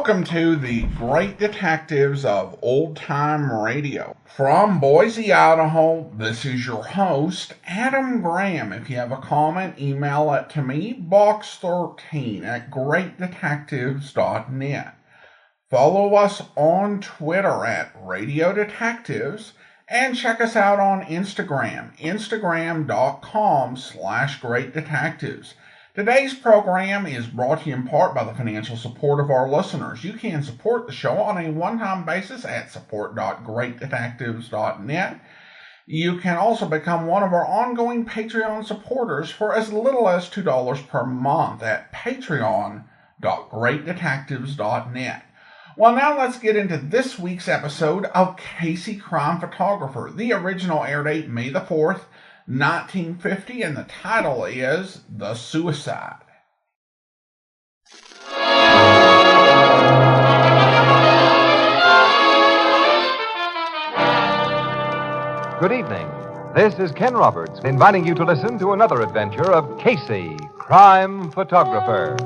Welcome to the Great Detectives of Old Time Radio. From Boise, Idaho, this is your host, Adam Graham. If you have a comment, email it to me, box13@greatdetectives.net. Follow us on Twitter at Radio Detectives, and check us out on Instagram, instagram.com/greatdetectives. Today's program is brought to you in part by the financial support of our listeners. You can support the show on a one-time basis at support.greatdetectives.net. You can also become one of our ongoing Patreon supporters for as little as $2 per month at patreon.greatdetectives.net. Well, now let's get into this week's episode of Casey Crime Photographer. The original air date May the 4th, 1950, and the title is The Suicide. Good evening. This is Ken Roberts inviting you to listen to another adventure of Casey, Crime Photographer.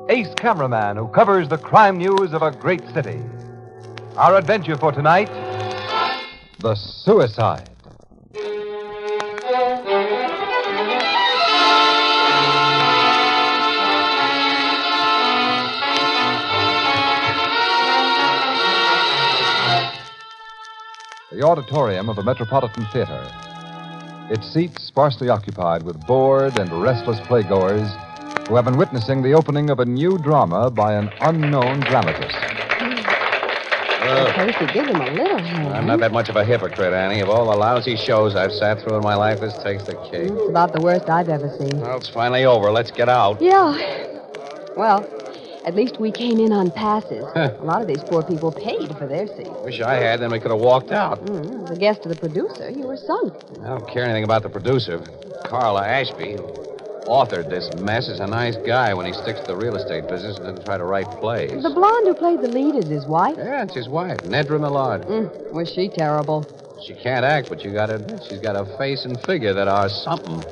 Ace cameraman who covers the crime news of a great city. Our adventure for tonight, The Suicide. The auditorium of a Metropolitan Theater. Its seats sparsely occupied with bored and restless playgoers who have been witnessing the opening of a new drama by an unknown dramatist. Casey, give him a little hand. I'm not that much of a hypocrite, Annie. Of all the lousy shows I've sat through in my life, this takes the cake. It's about the worst I've ever seen. Well, it's finally over. Let's get out. Yeah. Well, at least we came in on passes. A lot of these poor people paid for their seats. Wish I had, then we could have walked out. As a guest of the producer, you were sunk. I don't care anything about the producer. Carla Ashby, who authored this mess, is a nice guy when he sticks to the real estate business and doesn't try to write plays. The blonde who played the lead is his wife? Yeah, it's his wife, Nedra Millard. Was she terrible? She can't act, but you gotta admit, she's got a face and figure that are something.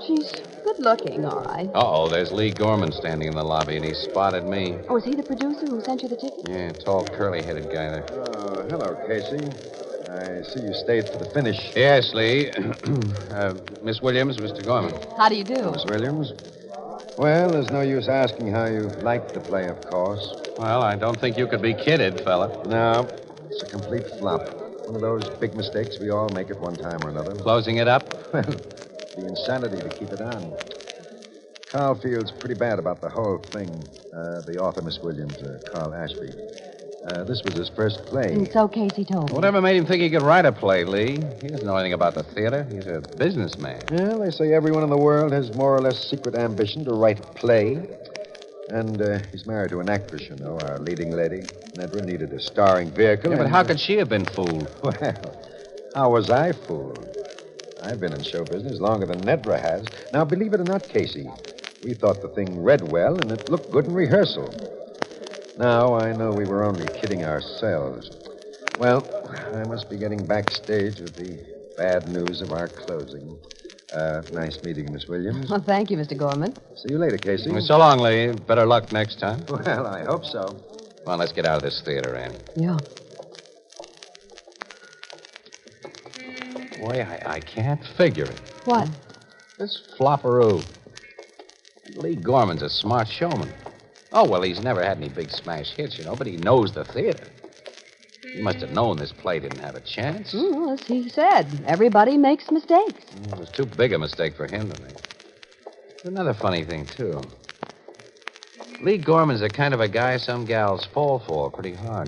She's good looking, all right. Uh-oh, there's Lee Gorman standing in the lobby, and he spotted me. Oh, is he the producer who sent you the ticket? Yeah, tall, curly-headed guy there. Hello, Casey. I see you stayed for the finish. Yes, Lee. Miss Williams, Mr. Gorman. How do you do? Miss Williams? Well, there's no use asking how you liked the play, of course. Well, I don't think you could be kidded, fella. No, it's a complete flop. One of those big mistakes we all make at one time or another. Closing it up? Well, the insanity to keep it on. Carl feels pretty bad about the whole thing. The author, Miss Williams, Carl Ashby. This was his first play. And so Casey told me. Whatever made him think he could write a play, Lee? He doesn't know anything about the theater. He's a businessman. Well, they say everyone in the world has more or less secret ambition to write a play. And he's married to an actress, you know, our leading lady. Nedra needed a starring vehicle. Yeah, but how could she have been fooled? Well, how was I fooled? I've been in show business longer than Nedra has. Now, believe it or not, Casey, we thought the thing read well and it looked good in rehearsal. Now, I know we were only kidding ourselves. Well, I must be getting backstage with the bad news of our closing. Nice meeting, Miss Williams. Well, thank you, Mr. Gorman. See you later, Casey. So long, Lee. Better luck next time. Well, I hope so. Come on, let's get out of this theater, Annie. Yeah. Boy, I can't figure it. What? This flopperoo. Lee Gorman's a smart showman. Oh, well, he's never had any big smash hits, you know, but he knows the theater. He must have known this play didn't have a chance. Well, as he said, everybody makes mistakes. It was too big a mistake for him to make. There's another funny thing, too. Lee Gorman's the kind of a guy some gals fall for pretty hard.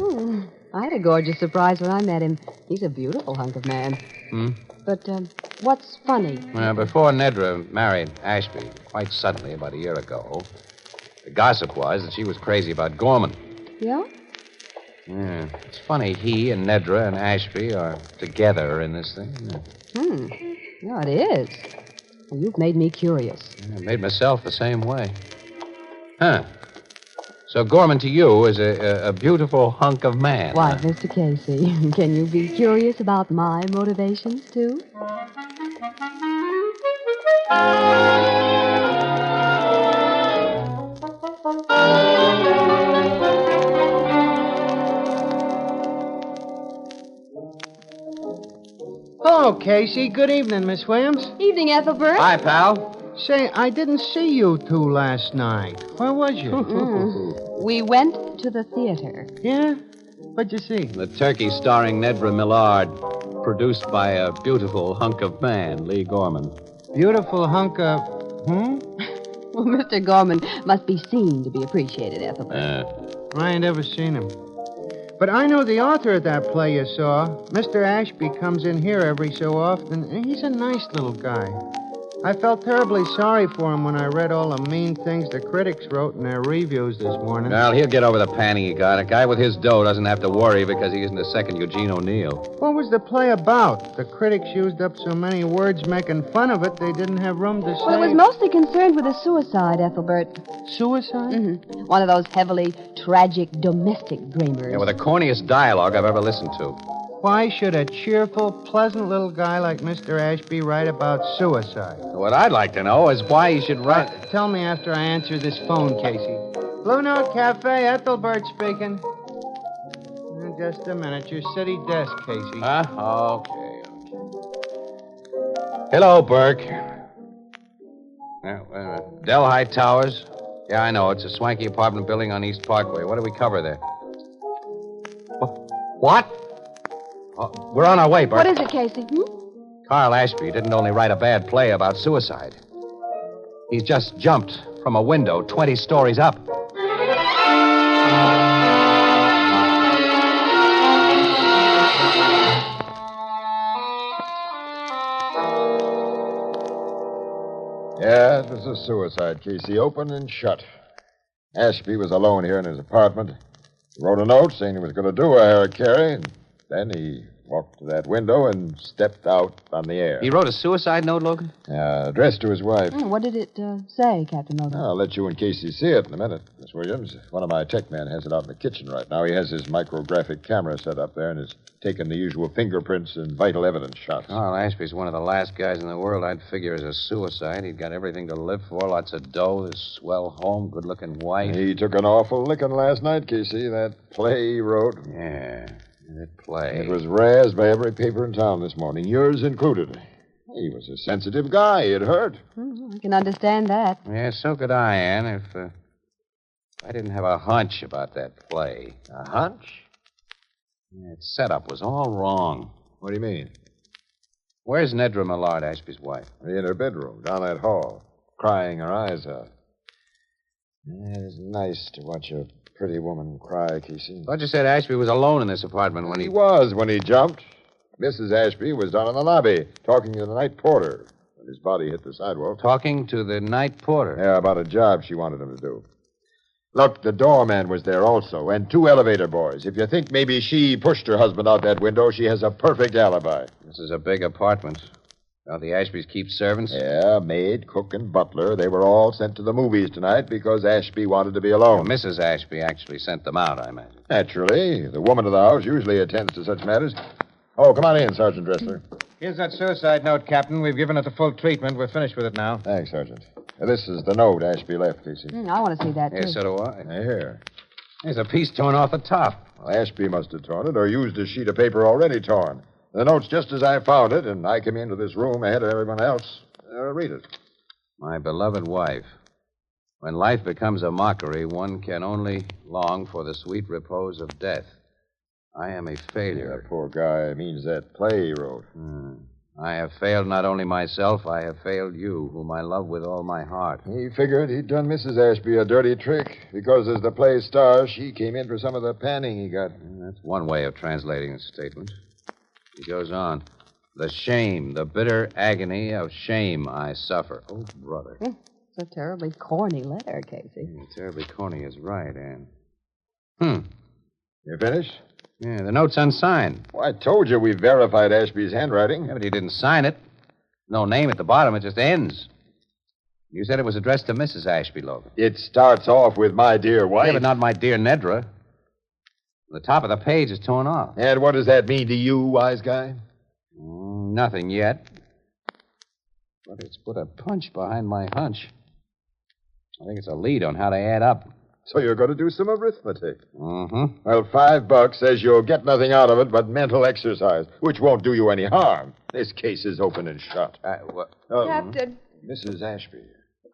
I had a gorgeous surprise when I met him. He's a beautiful hunk of man. But what's funny? Before Nedra married Ashby, quite suddenly, about a year ago, the gossip was that she was crazy about Gorman. Yeah? Yeah. It's funny he and Nedra and Ashby are together in this thing, isn't it? Yeah, it is. Well, you've made me curious. Yeah, I made myself the same way. Huh. So Gorman to you is a beautiful hunk of man. Why, huh? Mr. Casey, can you be curious about my motivations, too? Hello, Casey. Good evening, Miss Williams. Evening, Ethelbert. Hi, pal. Say, I didn't see you two last night. Where was you? We went to the theater. Yeah? What'd you see? The turkey starring Nedra Millard, produced by a beautiful hunk of man, Lee Gorman. Beautiful hunk of... Well, Mr. Gorman must be seen to be appreciated, Ethelbert. I ain't ever seen him. But I know the author of that play you saw. Mr. Ashby comes in here every so often, and he's a nice little guy. I felt terribly sorry for him when I read all the mean things the critics wrote in their reviews this morning. Well, he'll get over the panning he got. A guy with his dough doesn't have to worry because he isn't a second Eugene O'Neill. What was the play about? The critics used up so many words making fun of it, they didn't have room to say... Well, it was mostly concerned with a suicide, Ethelbert. Suicide? Mm-hmm. One of those heavily tragic domestic dramas. Yeah, with the corniest dialogue I've ever listened to. Why should a cheerful, pleasant little guy like Mr. Ashby write about suicide? What I'd like to know is why he should write... Tell me after I answer this phone, Casey. Blue Note Cafe, Ethelbert speaking. Just a minute. Your city desk, Casey. Okay. Hello, Burke. Delhi Towers? Yeah, I know. It's a swanky apartment building on East Parkway. What do we cover there? What? We're on our way, Burke. What is it, Casey? Carl Ashby didn't only write a bad play about suicide. He's just jumped from a window 20 stories up. Yeah, it was a suicide, Casey. Open and shut. Ashby was alone here in his apartment. He wrote a note saying he was going to do a hara-kiri, and then he walked to that window and stepped out on the air. He wrote a suicide note, Logan? Addressed to his wife. What did it say, Captain Logan? I'll let you and Casey see it in a minute, Miss Williams. One of my tech men has it out in the kitchen right now. He has his micrographic camera set up there and is taking the usual fingerprints and vital evidence shots. Carl Ashby's one of the last guys in the world I'd figure as a suicide. He'd got everything to live for, lots of dough, this swell home, good-looking wife. He took an awful licking last night, Casey. That play he wrote. Yeah, that play. It was razzed by every paper in town this morning, yours included. He was a sensitive guy. It hurt. I can understand that. Yeah, so could I, Ann, if I didn't have a hunch about that play. A hunch? Yeah, its setup was all wrong. What do you mean? Where's Nedra Millard, Ashby's wife? In her bedroom, down that hall, crying her eyes out. Yeah, it's nice to watch a pretty woman cry, Casey. Thought you said Ashby was alone in this apartment when He was when he jumped. Mrs. Ashby was down in the lobby talking to the night porter when his body hit the sidewalk. Talking to the night porter? Yeah, about a job she wanted him to do. Look, the doorman was there also, and 2 elevator boys. If you think maybe she pushed her husband out that window, she has a perfect alibi. This is a big apartment. Don't the Ashbys keep servants? Yeah, maid, cook, and butler. They were all sent to the movies tonight because Ashby wanted to be alone. Well, Mrs. Ashby actually sent them out, I imagine. Naturally. The woman of the house usually attends to such matters. Oh, come on in, Sergeant Dressler. Here's that suicide note, Captain. We've given it the full treatment. We're finished with it now. Thanks, Sergeant. This is the note Ashby left, Casey. I want to see that, too. Yeah, so do I. Here. There's a piece torn off the top. Well, Ashby must have torn it or used a sheet of paper already torn. The note's just as I found it, and I came into this room ahead of everyone else. Read it. My beloved wife, when life becomes a mockery, one can only long for the sweet repose of death. I am a failure. That poor guy means that play he wrote. I have failed not only myself, I have failed you, whom I love with all my heart. He figured he'd done Mrs. Ashby a dirty trick because as the play star, she came in for some of the panning he got. That's one way of translating the statement. He goes on. The shame, the bitter agony of shame I suffer. Oh, brother. It's a terribly corny letter, Casey. Terribly corny is right, Ann. You finished? Yeah, the note's unsigned. Well, I told you we verified Ashby's handwriting. Yeah, but he didn't sign it. No name at the bottom. It just ends. You said it was addressed to Mrs. Ashby, Logan. It starts off with my dear wife. Yeah, but not my dear Nedra. The top of the page is torn off. And what does that mean to you, wise guy? Nothing yet. But it's put a punch behind my hunch. I think it's a lead on how they add up. So you're going to do some arithmetic. Mm-hmm. Well, $5 says you'll get nothing out of it but mental exercise, which won't do you any harm. This case is open and shut. Captain. Mrs. Ashby.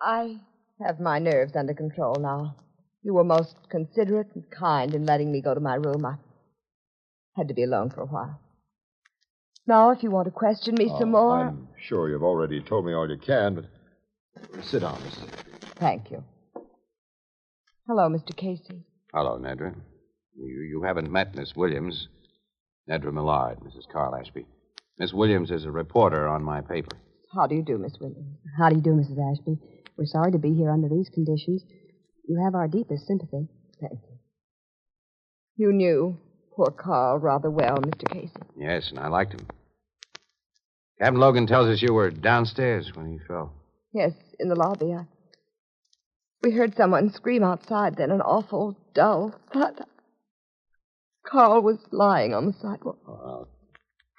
I have my nerves under control now. You were most considerate and kind in letting me go to my room. I had to be alone for a while. Now, if you want to question me some more... I'm sure you've already told me all you can, but sit down, Mrs. Ashby. Thank you. Hello, Mr. Casey. Hello, Nedra. You haven't met Miss Williams. Nedra Millard, Mrs. Carl Ashby. Miss Williams is a reporter on my paper. How do you do, Miss Williams? How do you do, Mrs. Ashby? We're sorry to be here under these conditions. You have our deepest sympathy. Thank you. You knew poor Carl rather well, Mr. Casey. Yes, and I liked him. Captain Logan tells us you were downstairs when he fell. Yes, in the lobby. We heard someone scream outside, then an awful, dull thud. Carl was lying on the sidewalk. I'll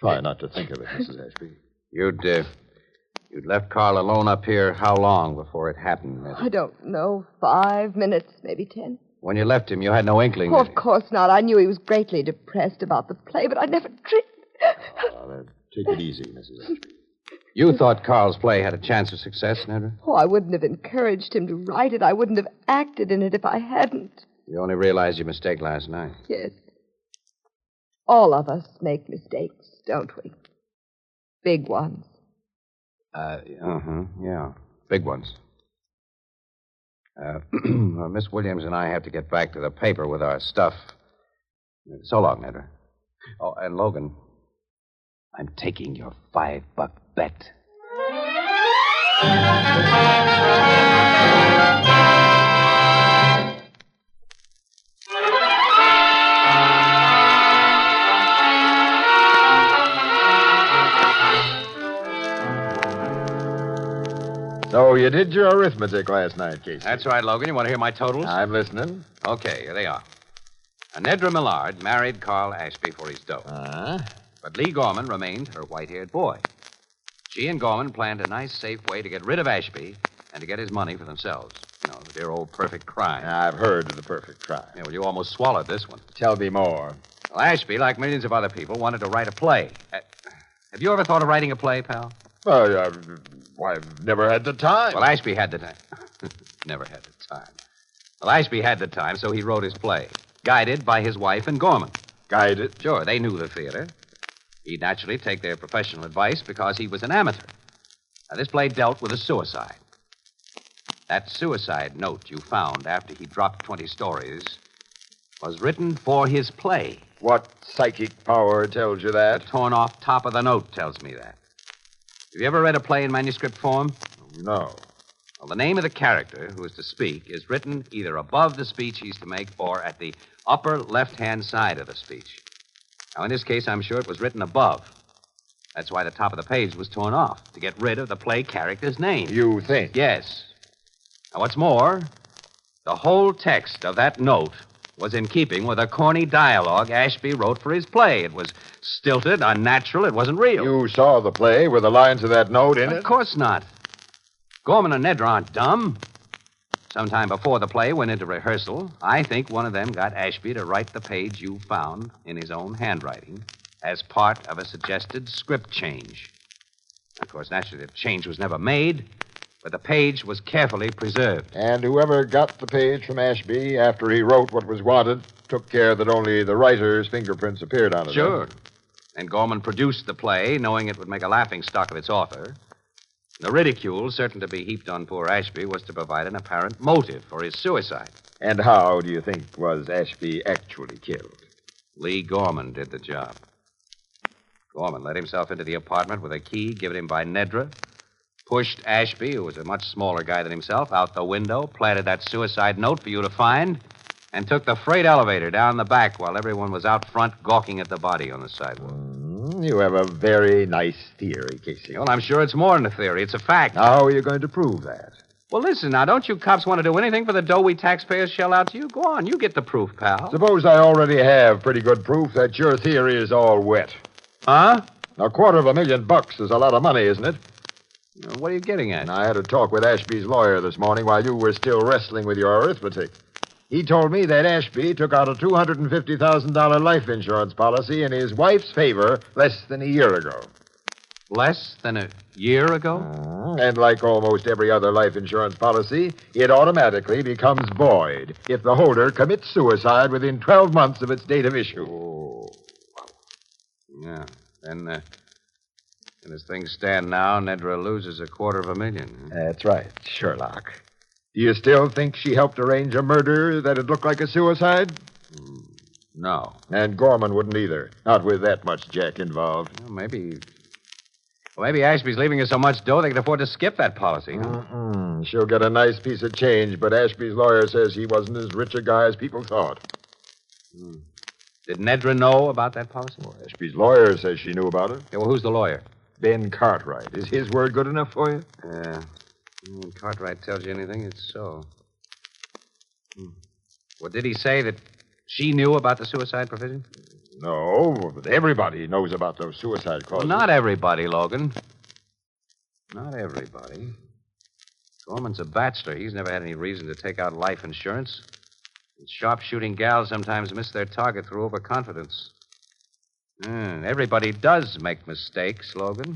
try not to think of it, Mrs. Ashby. You'd left Carl alone up here how long before it happened, Nedra? I don't know, 5 minutes, maybe 10. When you left him, you had no inkling Oh, of course not. I knew he was greatly depressed about the play, but I never dreamed... Take it easy, Mrs. Ashby. You thought Carl's play had a chance of success, Nedra? Oh, I wouldn't have encouraged him to write it. I wouldn't have acted in it if I hadn't. You only realized your mistake last night. Yes. All of us make mistakes, don't we? Big ones. Yeah. Big ones. Miss Williams and I have to get back to the paper with our stuff. So long, Nedra. Oh, and Logan, I'm taking your $5 bet. So you did your arithmetic last night, Casey. That's right, Logan. You want to hear my totals? I'm listening. Okay, here they are. Nedra Millard married Carl Ashby for his dough. But Lee Gorman remained her white-haired boy. She and Gorman planned a nice, safe way to get rid of Ashby and to get his money for themselves. You know, the dear old perfect crime. I've heard of the perfect crime. Yeah, well, you almost swallowed this one. Tell me more. Well, Ashby, like millions of other people, wanted to write a play. Have you ever thought of writing a play, pal? I've never had the time. Well, Ashby had the time. Never had the time. Well, Ashby had the time, so he wrote his play, guided by his wife and Gorman. Guided? Sure, they knew the theater. He'd naturally take their professional advice because he was an amateur. Now, this play dealt with a suicide. That suicide note you found after he dropped 20 stories was written for his play. What psychic power tells you that? The torn off top of the note tells me that. Have you ever read a play in manuscript form? No. Well, the name of the character who is to speak is written either above the speech he's to make or at the upper left-hand side of the speech. Now, in this case, I'm sure it was written above. That's why the top of the page was torn off, to get rid of the play character's name. You think? Yes. Now, what's more, the whole text of that note was in keeping with a corny dialogue Ashby wrote for his play. It was stilted, unnatural, it wasn't real. You saw the play with the lines of that note in it? Of course not. Gorman and Nedra aren't dumb. Sometime before the play went into rehearsal, I think one of them got Ashby to write the page you found in his own handwriting as part of a suggested script change. Of course, naturally, the change was never made, but the page was carefully preserved. And whoever got the page from Ashby after he wrote what was wanted took care that only the writer's fingerprints appeared on it. Sure. And Gorman produced the play, knowing it would make a laughingstock of its author. The ridicule, certain to be heaped on poor Ashby, was to provide an apparent motive for his suicide. And how do you think was Ashby actually killed? Lee Gorman did the job. Gorman let himself into the apartment with a key given him by Nedra, pushed Ashby, who was a much smaller guy than himself, out the window, planted that suicide note for you to find, and took the freight elevator down the back while everyone was out front gawking at the body on the sidewalk. You have a very nice theory, Casey. Well, I'm sure it's more than a theory. It's a fact. How are you going to prove that? Well, listen, now, don't you cops want to do anything for the dough we taxpayers shell out to you? Go on, you get the proof, pal. Suppose I already have pretty good proof that your theory is all wet. Huh? $250,000 is a lot of money, isn't it? What are you getting at? I had a talk with Ashby's lawyer this morning while you were still wrestling with your arithmetic. He told me that Ashby took out a $250,000 life insurance policy in his wife's favor less than a year ago. Less than a year ago? And like almost every other life insurance policy, it automatically becomes void if the holder commits suicide within 12 months of its date of issue. Oh. Yeah. And as things stand now, Nedra loses $250,000. That's right, Sherlock. Do you still think she helped arrange a murder that'd look like a suicide? No. And Gorman wouldn't either. Not with that much jack involved. Well, maybe Ashby's leaving her so much dough they can afford to skip that policy. Huh? She'll get a nice piece of change, but Ashby's lawyer says he wasn't as rich a guy as people thought. Did Nedra know about that policy? Well, Ashby's lawyer says she knew about it. Yeah, well, who's the lawyer? Ben Cartwright. Is his word good enough for you? Yeah. When Cartwright tells you anything, it's so. Well, did he say that she knew about the suicide provision? No, but everybody knows about those suicide clauses. Well, not everybody, Logan. Not everybody. Gorman's a bachelor. He's never had any reason to take out life insurance. And sharp-shooting gals sometimes miss their target through overconfidence. Everybody does make mistakes, Logan.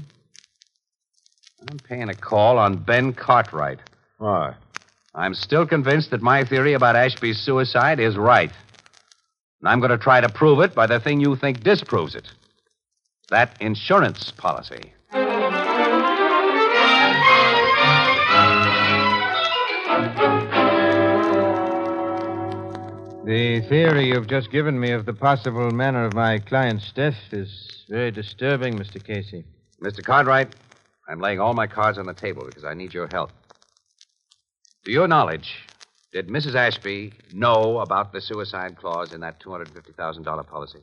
I'm paying a call on Ben Cartwright. Why? I'm still convinced that my theory about Ashby's suicide is right. And I'm going to try to prove it by the thing you think disproves it. That insurance policy. The theory you've just given me of the possible manner of my client's death is very disturbing, Mr. Casey. Mr. Cartwright, I'm laying all my cards on the table because I need your help. To your knowledge, did Mrs. Ashby know about the suicide clause in that $250,000 policy?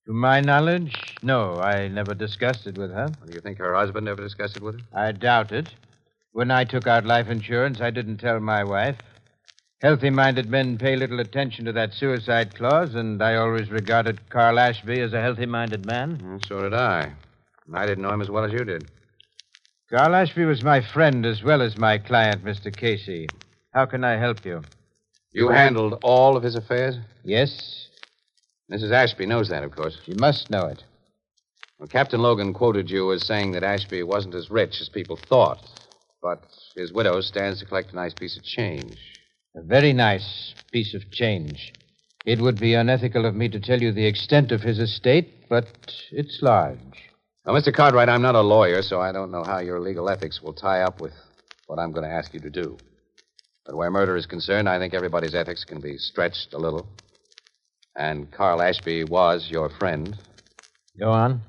To my knowledge, no. I never discussed it with her. Do you think her husband ever discussed it with her? I doubt it. When I took out life insurance, I didn't tell my wife. Healthy-minded men pay little attention to that suicide clause, and I always regarded Carl Ashby as a healthy-minded man. So did I. I didn't know him as well as you did. Carl Ashby was my friend as well as my client, Mr. Casey. How can I help you? You handled all of his affairs? Yes. Mrs. Ashby knows that, of course. She must know it. Well, Captain Logan quoted you as saying that Ashby wasn't as rich as people thought, but his widow stands to collect a nice piece of change. A very nice piece of change. It would be unethical of me to tell you the extent of his estate, but it's large. Well, Mr. Cartwright, I'm not a lawyer, so I don't know how your legal ethics will tie up with what I'm going to ask you to do. But where murder is concerned, I think everybody's ethics can be stretched a little. And Carl Ashby was your friend. Go on.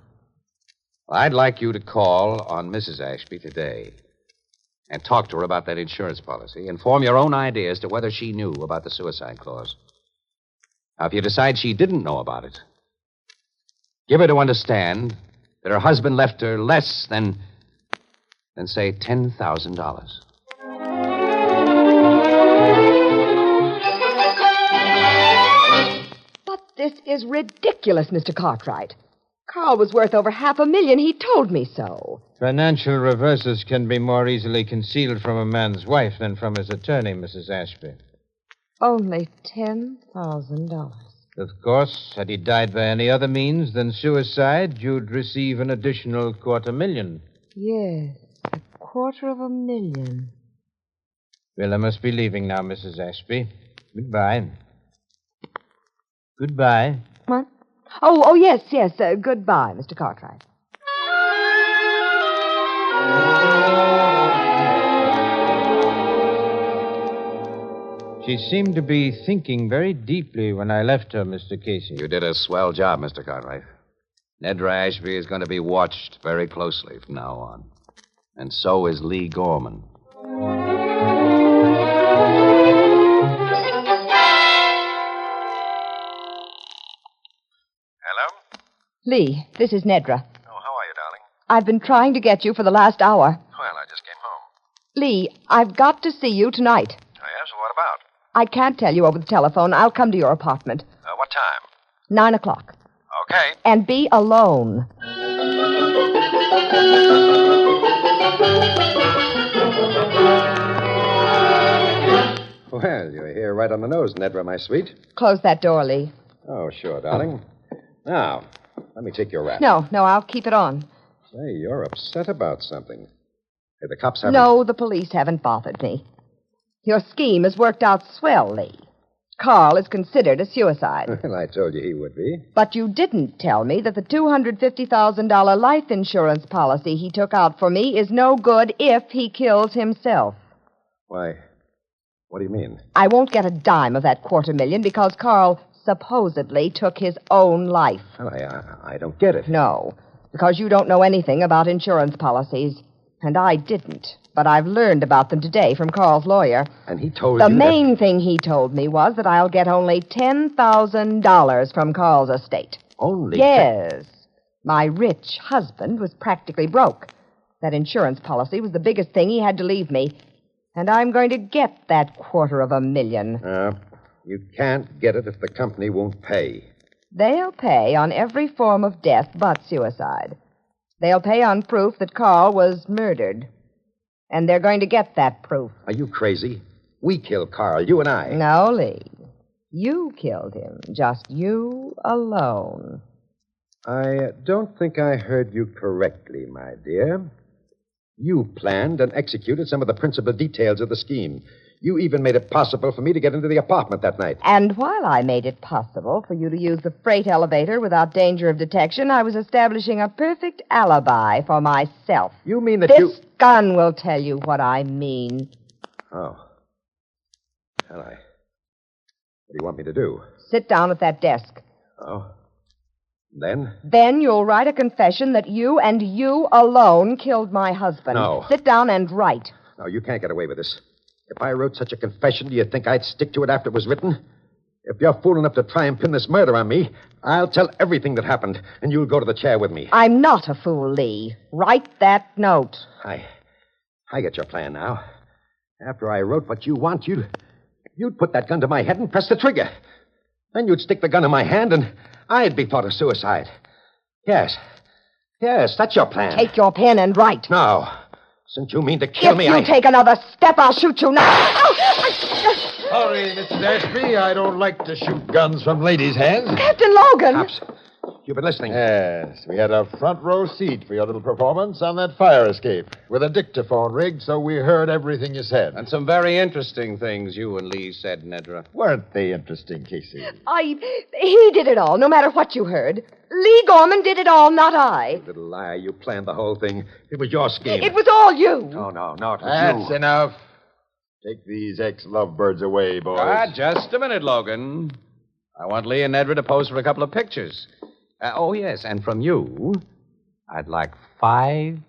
Well, I'd like you to call on Mrs. Ashby today and talk to her about that insurance policy and form your own idea as to whether she knew about the suicide clause. Now, if you decide she didn't know about it, give her to understand that her husband left her less than say, $10,000. But this is ridiculous, Mr. Cartwright. Carl was worth over $500,000. He told me so. Financial reverses can be more easily concealed from a man's wife than from his attorney, Mrs. Ashby. Only $10,000. Of course, had he died by any other means than suicide, you'd receive an additional $250,000. Yes, $250,000. Well, I must be leaving now, Mrs. Ashby. Goodbye. Goodbye. What? Oh, yes. Goodbye, Mr. Cartwright. She seemed to be thinking very deeply when I left her, Mr. Casey. You did a swell job, Mr. Cartwright. Nedra Ashby is going to be watched very closely from now on. And so is Lee Gorman. Hello? Lee, this is Nedra. Oh, how are you, darling? I've been trying to get you for the last hour. Well, I just came home. Lee, I've got to see you tonight. Oh, yes? What about? I can't tell you over the telephone. I'll come to your apartment. What time? 9 o'clock. Okay. And be alone. Well, you're here right on the nose, Nedra, my sweet. Close that door, Lee. Oh, sure, darling. Now, let me take your wrap. No, I'll keep it on. Say, you're upset about something. Hey, the cops haven't... No, the police haven't bothered me. Your scheme has worked out swell, Lee. Carl is considered a suicide. Well, I told you he would be. But you didn't tell me that the $250,000 life insurance policy he took out for me is no good if he kills himself. Why, what do you mean? I won't get a dime of that $250,000 because Carl supposedly took his own life. Well, I don't get it. No, because you don't know anything about insurance policies. And I didn't. But I've learned about them today from Carl's lawyer. And he told The you main thing he told me was that I'll get only $10,000 from Carl's estate. Only? Yes. My rich husband was practically broke. That insurance policy was the biggest thing he had to leave me. And I'm going to get that $250,000. You can't get it if the company won't pay. They'll pay on every form of death but suicide. They'll pay on proof that Carl was murdered. And they're going to get that proof. Are you crazy? We killed Carl, you and I. No, Lee. You killed him. Just you alone. I don't think I heard you correctly, my dear. You planned and executed some of the principal details of the scheme. You even made it possible for me to get into the apartment that night. And while I made it possible for you to use the freight elevator without danger of detection, I was establishing a perfect alibi for myself. You mean that This gun will tell you what I mean. Oh. Well, what do you want me to do? Sit down at that desk. Oh. Then? Then you'll write a confession that you and you alone killed my husband. No. Sit down and write. No, you can't get away with this. If I wrote such a confession, do you think I'd stick to it after it was written? If you're fool enough to try and pin this murder on me, I'll tell everything that happened, and you'll go to the chair with me. I'm not a fool, Lee. Write that note. I get your plan now. After I wrote what you want, you'd put that gun to my head and press the trigger. Then you'd stick the gun in my hand, and I'd be thought of suicide. Yes, that's your plan. Take your pen and write. No. Since you mean to kill me, If you take another step, I'll shoot you now. Sorry, Mrs. Ashby. I don't like to shoot guns from ladies' hands. Captain Logan. Cops, you've been listening. Yes, we had a front row seat for your little performance on that fire escape with a dictaphone rigged, so we heard everything you said. And some very interesting things you and Lee said, Nedra. Weren't they interesting, Casey? He did it all, no matter what you heard. Lee Gorman did it all, not I. You little liar, you planned the whole thing. It was your scheme. It was all you. No, it was That's you. enough. Take these ex-lovebirds away, boys. Just a minute, Logan. I want Lee and Nedra to pose for a couple of pictures. Oh, yes, and from you, I'd like $5.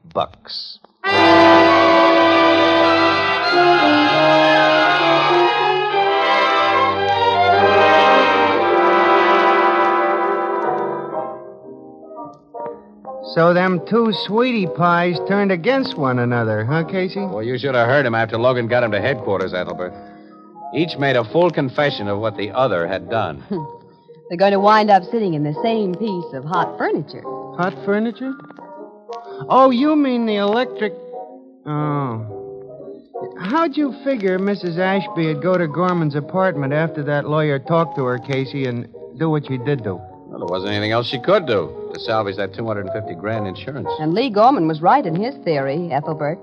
So them two sweetie pies turned against one another, huh, Casey? Well, you should have heard him after Logan got him to headquarters, Ethelbert. Each made a full confession of what the other had done. They're going to wind up sitting in the same piece of hot furniture. Hot furniture? Oh, you mean the electric... Oh. How'd you figure Mrs. Ashby would go to Gorman's apartment after that lawyer talked to her, Casey, and do what she did do? Well, there wasn't anything else she could do to salvage that $250,000 insurance. And Lee Gorman was right in his theory, Ethelbert.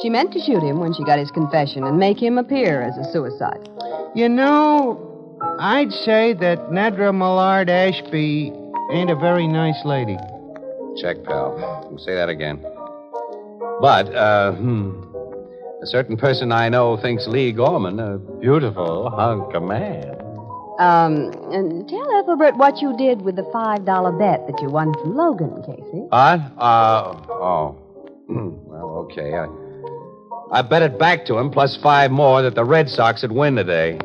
She meant to shoot him when she got his confession and make him appear as a suicide. You know, I'd say that Nedra Millard Ashby ain't a very nice lady. Check, pal. Say that again. But, a certain person I know thinks Lee Gorman a beautiful hunk of man. And tell Ethelbert what you did with the $5 bet that you won from Logan, Casey. What? Well, okay. I bet it back to him, plus 5 more, that the Red Sox would win today.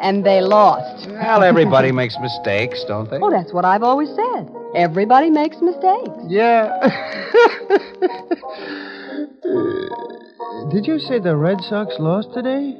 And they lost. Well, everybody makes mistakes, don't they? Oh, that's what I've always said. Everybody makes mistakes. Yeah. Did you say the Red Sox lost today?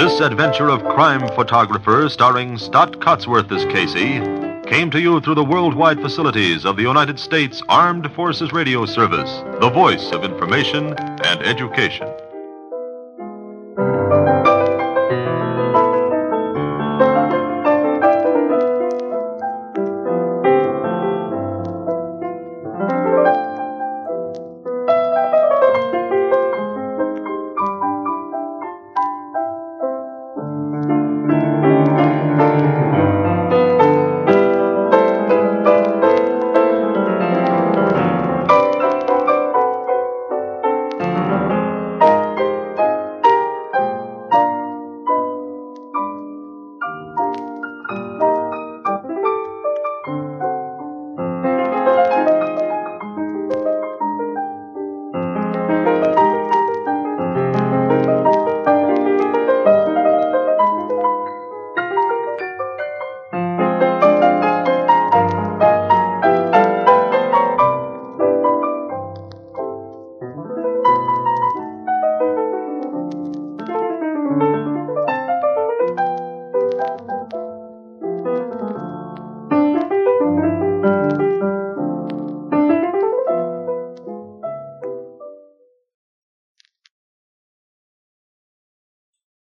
This adventure of crime photographer starring Stott Cotsworth as Casey came to you through the worldwide facilities of the United States Armed Forces Radio Service, the voice of information and education.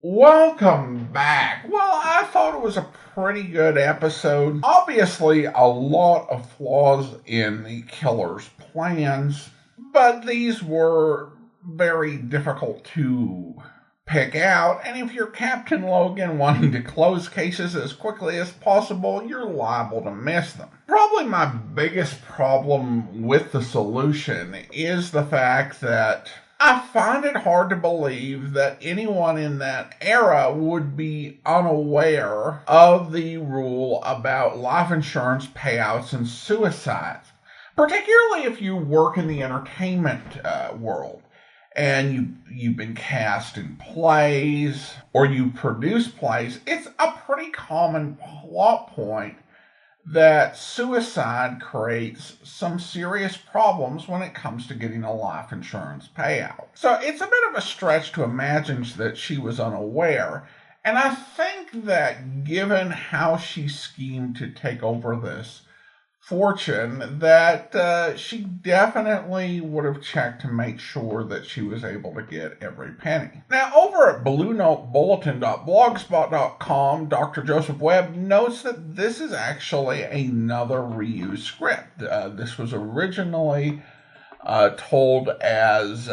Welcome back. Well, I thought it was a pretty good episode. Obviously, a lot of flaws in the killer's plans, but these were very difficult to pick out. And if you're Captain Logan wanting to close cases as quickly as possible, you're liable to miss them. Probably my biggest problem with the solution is the fact that I find it hard to believe that anyone in that era would be unaware of the rule about life insurance payouts and suicides, particularly if you work in the entertainment world and you've been cast in plays or you produce plays. It's a pretty common plot point that suicide creates some serious problems when it comes to getting a life insurance payout. So it's a bit of a stretch to imagine that she was unaware. And I think that given how she schemed to take over this fortune, that she definitely would have checked to make sure that she was able to get every penny. Now, over at BlueNoteBulletin.blogspot.com, Dr. Joseph Webb notes that this is actually another reused script. This was originally told as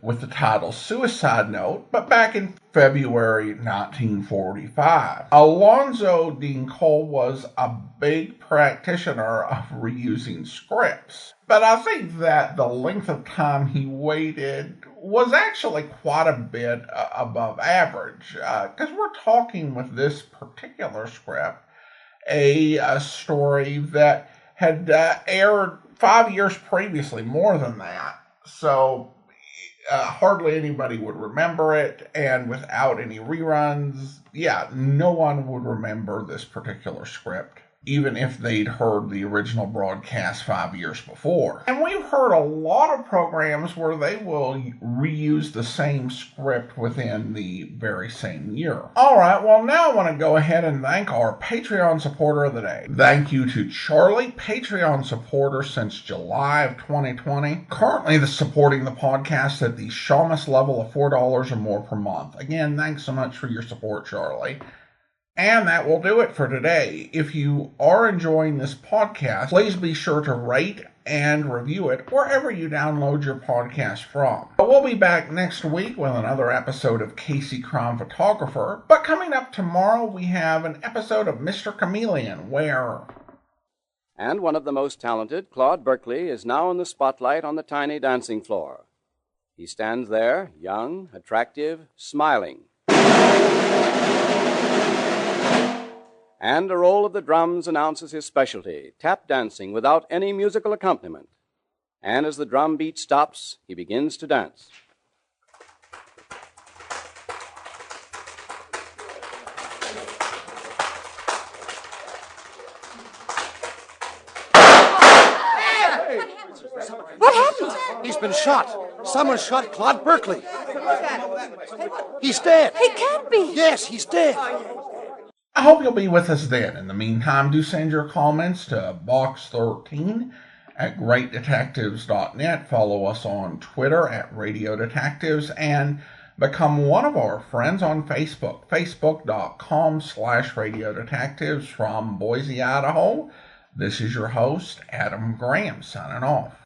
with the title Suicide Note, but back in February 1945. Alonzo Dean Cole was a big practitioner of reusing scripts, but I think that the length of time he waited was actually quite a bit above average, because we're talking with this particular script a story that had aired 5 years previously, more than that. So hardly anybody would remember it, and without any reruns, no one would remember this particular script, even if they'd heard the original broadcast 5 years before. And we've heard a lot of programs where they will reuse the same script within the very same year. All right, well, now I want to go ahead and thank our Patreon supporter of the day. Thank you to Charlie, Patreon supporter since July of 2020. Currently supporting the podcast at the Shamus level of $4 or more per month. Again, thanks so much for your support, Charlie. And that will do it for today. If you are enjoying this podcast, please be sure to rate and review it wherever you download your podcast from. We'll be back next week with another episode of Casey Crime Photographer. But coming up tomorrow, we have an episode of Mr. Chameleon where... And one of the most talented, Claude Berkeley, is now in the spotlight on the tiny dancing floor. He stands there, young, attractive, smiling. And a roll of the drums announces his specialty, tap dancing without any musical accompaniment. And as the drum beat stops, he begins to dance. What happened? He's been shot. Someone shot Claude Berkeley. He's dead. He can't be. Yes, he's dead. I hope you'll be with us then. In the meantime, do send your comments to Box13 at greatdetectives.net. Follow us on Twitter at Radio Detectives and become one of our friends on Facebook, facebook.com/Radio Detectives. From Boise, Idaho, this is your host, Adam Graham, signing off.